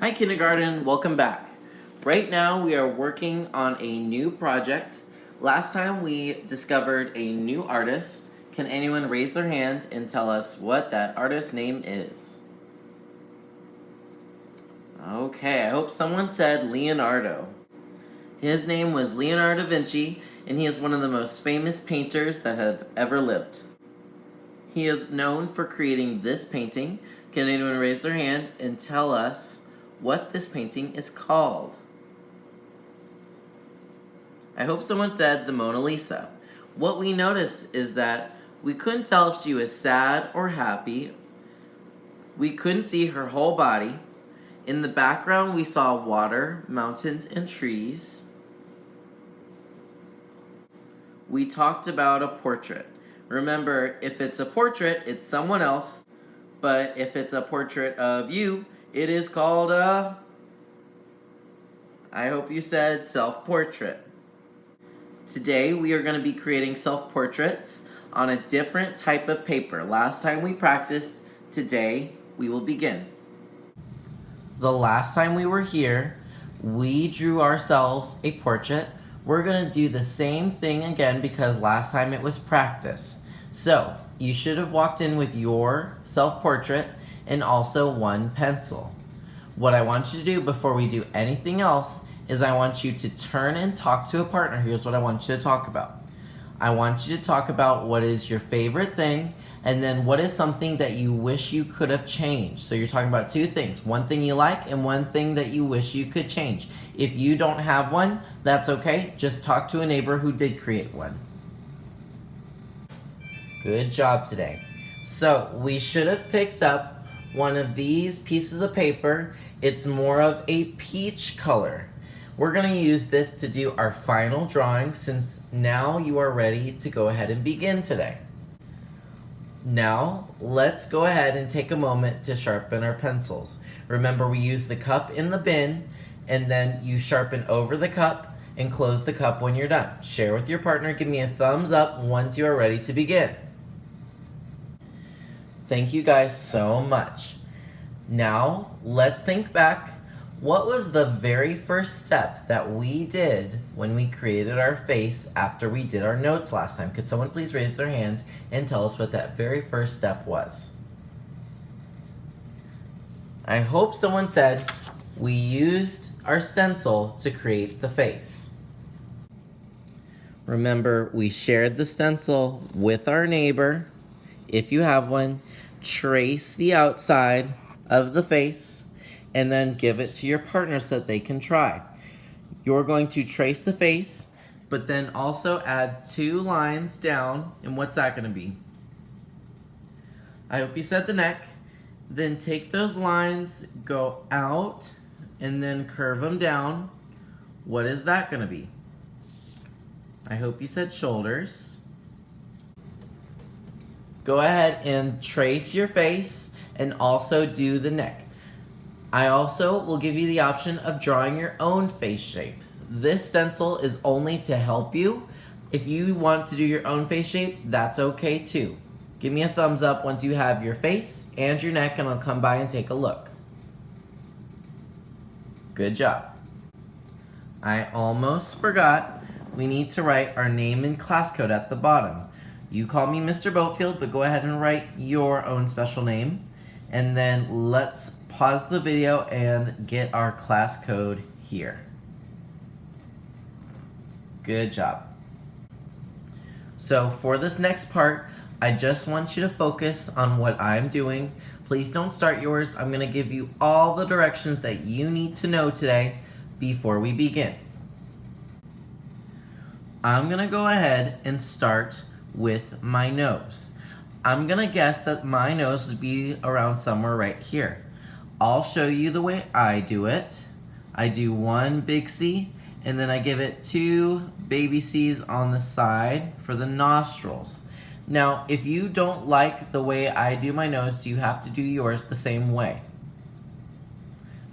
Hi kindergarten, welcome back. Right now we are working on a new project. Last time we discovered a new artist. Can anyone raise their hand and tell us what that artist's name is? Okay, I hope someone said Leonardo. His name was Leonardo da Vinci, and he is one of the most famous painters that have ever lived. He is known for creating this painting. Can anyone raise their hand and tell us what this painting is called? I hope someone said the Mona Lisa. What we noticed is that we couldn't tell if she was sad or happy. We couldn't see her whole body. In the background we saw water, mountains, and trees. We talked about a portrait. Remember, if it's a portrait, it's someone else. But if it's a portrait of you, it is called a... I hope you said self-portrait. Today we are going to be creating self-portraits on a different type of paper. Last time we practiced, today we will begin. The last time we were here, we drew ourselves a portrait. We're going to do the same thing again because last time it was practice. So, you should have walked in with your self-portrait and also one pencil. What I want you to do before we do anything else is I want you to turn and talk to a partner. Here's what I want you to talk about. I want you to talk about what is your favorite thing and then what is something that you wish you could have changed. So you're talking about two things, one thing you like and one thing that you wish you could change. If you don't have one, that's okay. Just talk to a neighbor who did create one. Good job today. So we should have picked up one of these pieces of paper. It's more of a peach color. We're going to use this to do our final drawing since now you are ready to go ahead and begin today. Now, let's go ahead and take a moment to sharpen our pencils. Remember, we use the cup in the bin, and then you sharpen over the cup and close the cup when you're done. Share with your partner. Give me a thumbs up once you are ready to begin. Thank you guys so much. Now, let's think back. What was the very first step that we did when we created our face after we did our notes last time? Could someone please raise their hand and tell us what that very first step was? I hope someone said we used our stencil to create the face. Remember, we shared the stencil with our neighbor. If you have one, trace the outside of the face and then give it to your partner so that they can try. You're going to trace the face, but then also add 2 lines down, and what's that going to be? I hope you said the neck. Then take those lines, go out, and then curve them down. What is that going to be? I hope you said shoulders. Go ahead and trace your face and also do the neck. I also will give you the option of drawing your own face shape. This stencil is only to help you. If you want to do your own face shape, that's okay too. Give me a thumbs up once you have your face and your neck and I'll come by and take a look. Good job. I almost forgot. We need to write our name and class code at the bottom. You call me Mr. Boatfield, but go ahead and write your own special name. And then let's pause the video and get our class code here. Good job. So for this next part, I just want you to focus on what I'm doing. Please don't start yours. I'm going to give you all the directions that you need to know today before we begin. I'm going to go ahead and start with my nose. I'm going to guess that my nose would be around somewhere right here. I'll show you the way I do it. I do 1 big C, and then I give it 2 baby C's on the side for the nostrils. Now, if you don't like the way I do my nose, do you have to do yours the same way?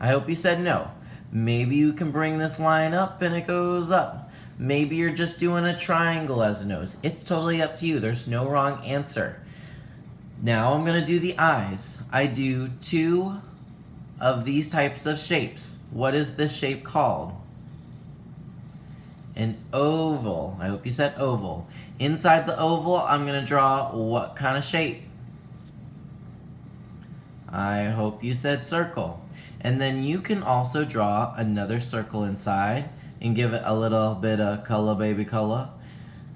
I hope you said no. Maybe you can bring this line up and it goes up. Maybe you're just doing a triangle as a nose. It's totally up to you. There's no wrong answer. Now I'm going to do the eyes. I do 2 of these types of shapes. What is this shape called? An oval. I hope you said oval. Inside the oval, I'm going to draw what kind of shape? I hope you said circle. And then you can also draw another circle inside and give it a little bit of color, baby color.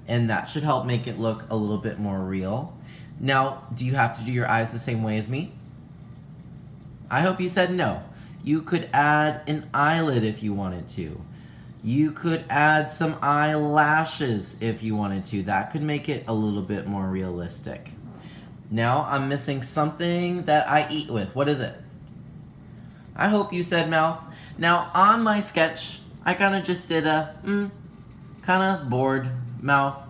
And that should help make it look a little bit more real. Now, do you have to do your eyes the same way as me? I hope you said no. You could add an eyelid if you wanted to. You could add some eyelashes if you wanted to. That could make it a little bit more realistic. Now I'm missing something that I eat with. What is it? I hope you said mouth. Now on my sketch, I kind of just did a kind of bored mouth.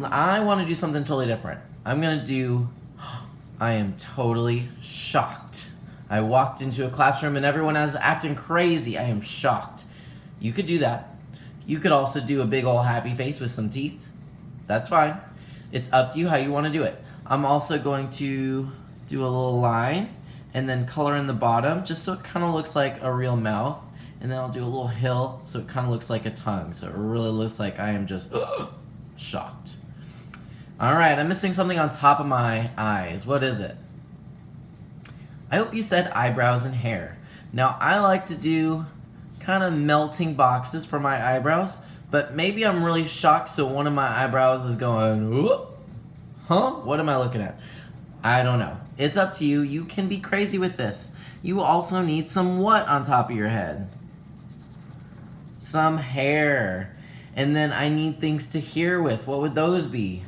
I want to do something totally different. I'm going to do, I am totally shocked. I walked into a classroom and everyone is acting crazy. I am shocked. You could do that. You could also do a big old happy face with some teeth. That's fine. It's up to you how you want to do it. I'm also going to do a little line and then color in the bottom just so it kind of looks like a real mouth. And then I'll do a little hill so it kind of looks like a tongue. So it really looks like I am just shocked. All right, I'm missing something on top of my eyes. What is it? I hope you said eyebrows and hair. Now I like to do kind of melting boxes for my eyebrows, but maybe I'm really shocked so one of my eyebrows is going, whoop. Huh? What am I looking at? I don't know. It's up to you. You can be crazy with this. You also need some what on top of your head? Some hair. And then I need things to hear with. What would those be?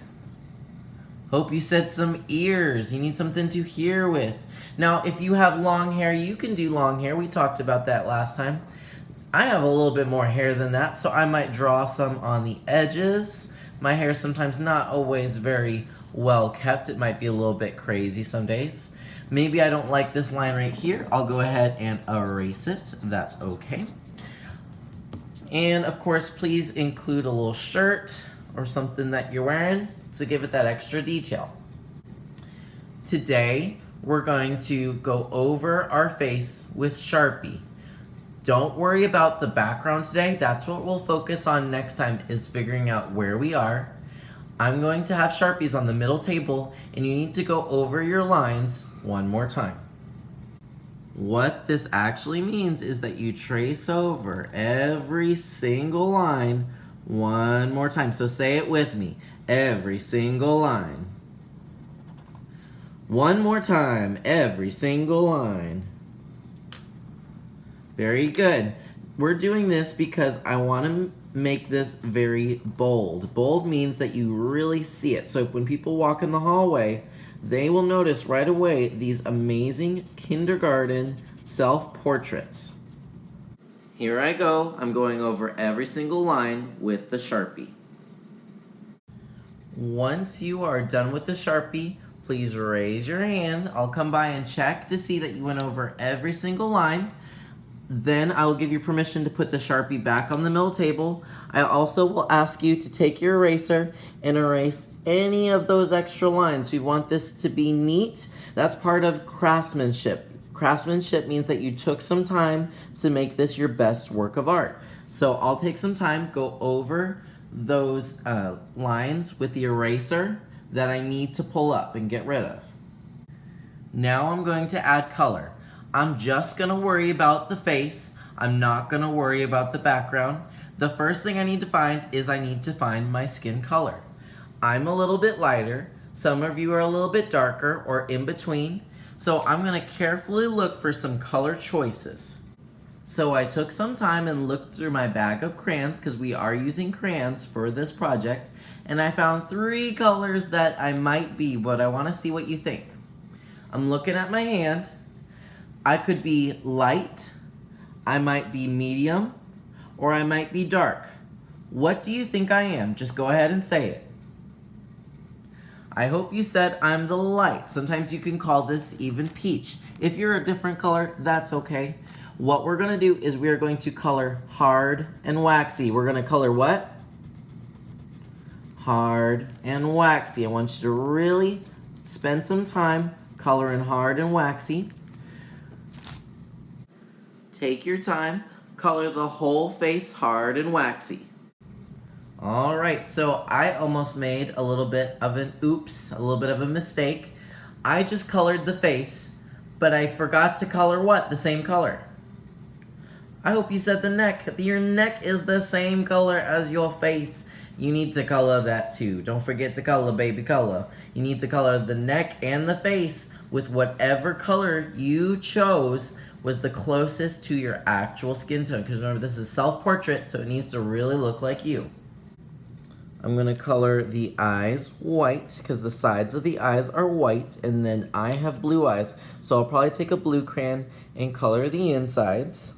Hope you said some ears. You need something to hear with. Now, if you have long hair, you can do long hair. We talked about that last time. I have a little bit more hair than that, so I might draw some on the edges. My hair is sometimes not always very well kept. It might be a little bit crazy some days. Maybe I don't like this line right here. I'll go ahead and erase it. That's okay. And of course, please include a little shirt or something that you're wearing to give it that extra detail. Today, we're going to go over our face with Sharpie. Don't worry about the background today. That's what we'll focus on next time, is figuring out where we are. I'm going to have Sharpies on the middle table, and you need to go over your lines one more time. What this actually means is that you trace over every single line one more time. So say it with me. Every single line. One more time. Every single line. Very good. We're doing this because I want to make this very bold. Bold means that you really see it. So when people walk in the hallway, they will notice right away these amazing kindergarten self-portraits. Here I go. I'm going over every single line with the Sharpie. Once you are done with the Sharpie, please raise your hand. I'll come by and check to see that you went over every single line. Then I will give you permission to put the Sharpie back on the middle table. I also will ask you to take your eraser and erase any of those extra lines. We want this to be neat. That's part of craftsmanship. Craftsmanship means that you took some time to make this your best work of art. So I'll take some time, go over those lines with the eraser that I need to pull up and get rid of. Now I'm going to add color. I'm just going to worry about the face. I'm not going to worry about the background. The first thing I need to find is I need to find my skin color. I'm a little bit lighter. Some of you are a little bit darker or in between. So I'm going to carefully look for some color choices. So I took some time and looked through my bag of crayons, because we are using crayons for this project, and I found 3 colors that I might be, but I want to see what you think. I'm looking at my hand. I could be light, I might be medium, or I might be dark. What do you think I am? Just go ahead and say it. I hope you said I'm the light. Sometimes you can call this even peach. If you're a different color, that's okay. What we're going to do is we are going to color hard and waxy. We're going to color what? Hard and waxy. I want you to really spend some time coloring hard and waxy. Take your time, color the whole face hard and waxy. Alright, so I almost made a little bit of an oops, a little bit of a mistake. I just colored the face, but I forgot to color what? The same color. I hope you said the neck. Your neck is the same color as your face. You need to color that too. Don't forget to color, baby, color. You need to color the neck and the face with whatever color you chose was the closest to your actual skin tone. Because remember, this is self-portrait, so it needs to really look like you. I'm gonna color the eyes white because the sides of the eyes are white, and then I have blue eyes. So I'll probably take a blue crayon and color the insides.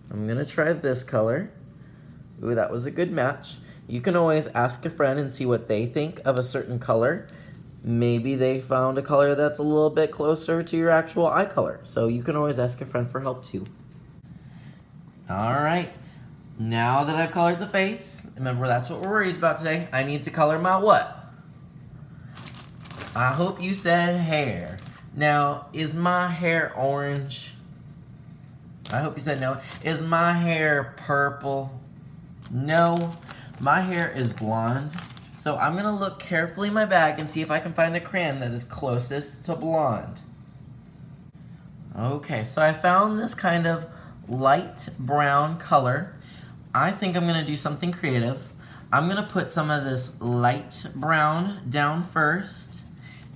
I'm gonna try this color. Ooh, that was a good match. You can always ask a friend and see what they think of a certain color. Maybe they found a color that's a little bit closer to your actual eye color. So you can always ask a friend for help too. All right, now that I've colored the face, remember that's what we're worried about today. I need to color my what? I hope you said hair. Now, is my hair orange? I hope you said no. Is my hair purple? No, my hair is blonde. So I'm gonna look carefully in my bag and see if I can find a crayon that is closest to blonde. Okay, so I found this kind of light brown color. I think I'm gonna do something creative. I'm gonna put some of this light brown down first,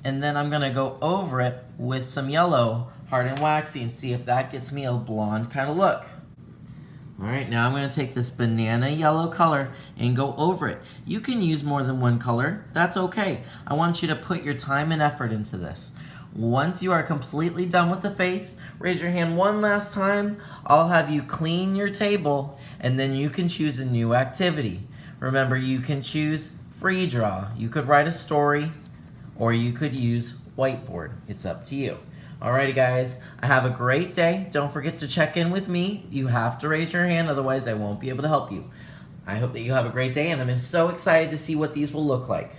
and then I'm gonna go over it with some yellow, hard and waxy, and see if that gets me a blonde kind of look. All right, now I'm gonna take this banana yellow color and go over it. You can use more than one color, that's okay. I want you to put your time and effort into this. Once you are completely done with the face, raise your hand one last time. I'll have you clean your table, and then you can choose a new activity. Remember, you can choose free draw. You could write a story, or you could use whiteboard. It's up to you. Alrighty guys, have a great day. Don't forget to check in with me. You have to raise your hand, otherwise I won't be able to help you. I hope that you have a great day, and I'm so excited to see what these will look like.